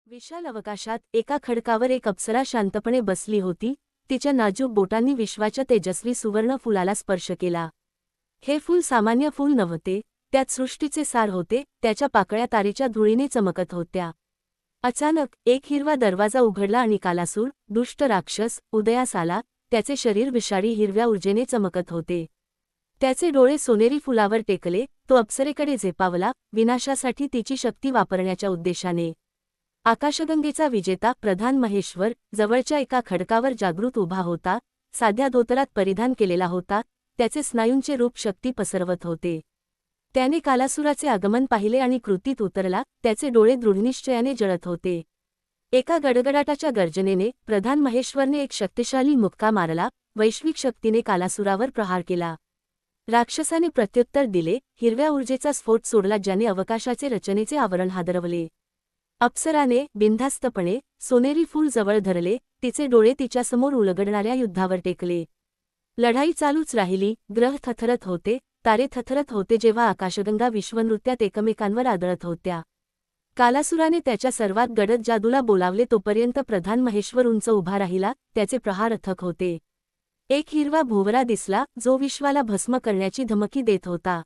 विशाल अवकाशात एका खडकावर एक अप्सरा शांतपणे बसली होती. तिच्या नाजूक बोटांनी विश्वाच्या तेजस्वी सुवर्ण फुलाला स्पर्श केला. हे फूल सामान्य फूल नव्हते, त्यात सृष्टीचे सार होते. त्याच्या पाकळ्या तारेच्या धुळीने चमकत होत्या. अचानक एक हिरवा दरवाजा उघडला आणि कालासूर, दुष्ट राक्षस, उदयास आला. त्याचे शरीर विषारी हिरव्या ऊर्जेने चमकत होते. त्याचे डोळे सोनेरी फुलावर टेकले. तो अप्सरेकडे झेपावला, विनाशासाठी तिची शक्ती वापरण्याच्या उद्देशाने. आकाशगंगेचा विजेता प्रधान महेश्वर जवळच्या एका खडकावर जागृत उभा होता. साध्या धोतरात परिधान केलेला होता. त्याचे स्नायूंचे रूप शक्ती पसरवत होते. त्याने कालासुराचे आगमन पाहिले आणि कृतीत उतरला. त्याचे डोळे दृढनिश्चयाने जळत होते. एका गडगडाटाच्या गर्जनेने प्रधान महेश्वरने एक शक्तिशाली मुक्का मारला. वैश्विक शक्तीने कालासुरावर प्रहार केला. राक्षसाने प्रत्युत्तर दिले. हिरव्या ऊर्जेचा स्फोट सोडला, ज्याने अवकाशाचे रचनेचे आवरण हादरवले. अप्सराने बिनधास्तपणे सोनेरी फूल जवळ धरले. तिचे डोळे तिच्यासमोर उलगडणाऱ्या युद्धावर टेकले. लढाई चालूच राहिली. ग्रह थरथरत होते, तारे थरथरत होते, जेव्हा आकाशगंगा विश्वनृत्यात एकमेकांवर आदळत होत्या. कालासुराने त्याच्या सर्वात गडद जादूला बोलावले. तोपर्यंत प्रधान महेश्वर उंच उभा राहिला. त्याचे प्रहार अथक होते. एक हिरवा भोवरा दिसला, जो विश्वाला भस्म करण्याची धमकी देत होता.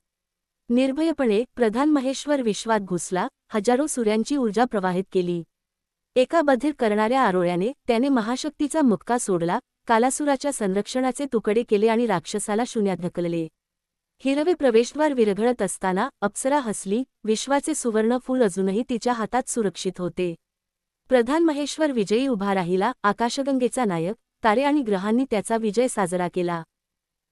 निर्भयपणे प्रधान महेश्वर विश्वात घुसला. हजारो सूर्यांची ऊर्जा प्रवाहित केली. एका बधिर करणाऱ्या आरोळ्याने त्याने महाशक्तीचा मुक्का सोडला. कालासुराच्या संरक्षणाचे तुकडे केले आणि राक्षसाला शून्यात ढकलले. हिरवे प्रवेशद्वार विरघळत असताना अप्सरा हसली. विश्वाचे सुवर्ण फूल अजूनही तिच्या हातात सुरक्षित होते. प्रधान महेश्वर विजयी उभा राहिला. आकाशगंगेचा नायक, तारे आणि ग्रहांनी त्याचा विजय साजरा केला.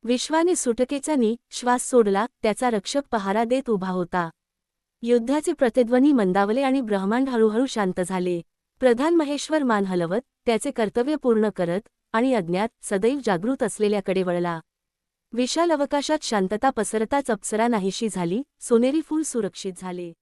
विश्वाने सुटकेचा श्वास सोडला. त्याचा रक्षक पहारा देत उभा होता. युद्धाचे प्रतिध्वनी मंदावले आणि ब्रह्मांड हळूहळू शांत झाले. प्रधान महेश्वर मान हलवत, त्याचे कर्तव्य पूर्ण करत आणि अज्ञात, सदैव जागृत असलेल्याकडे वळला. विशाल अवकाशात शांतता पसरताच अप्सरा नाहीशी झाली. सोनेरी फूल सुरक्षित झाले.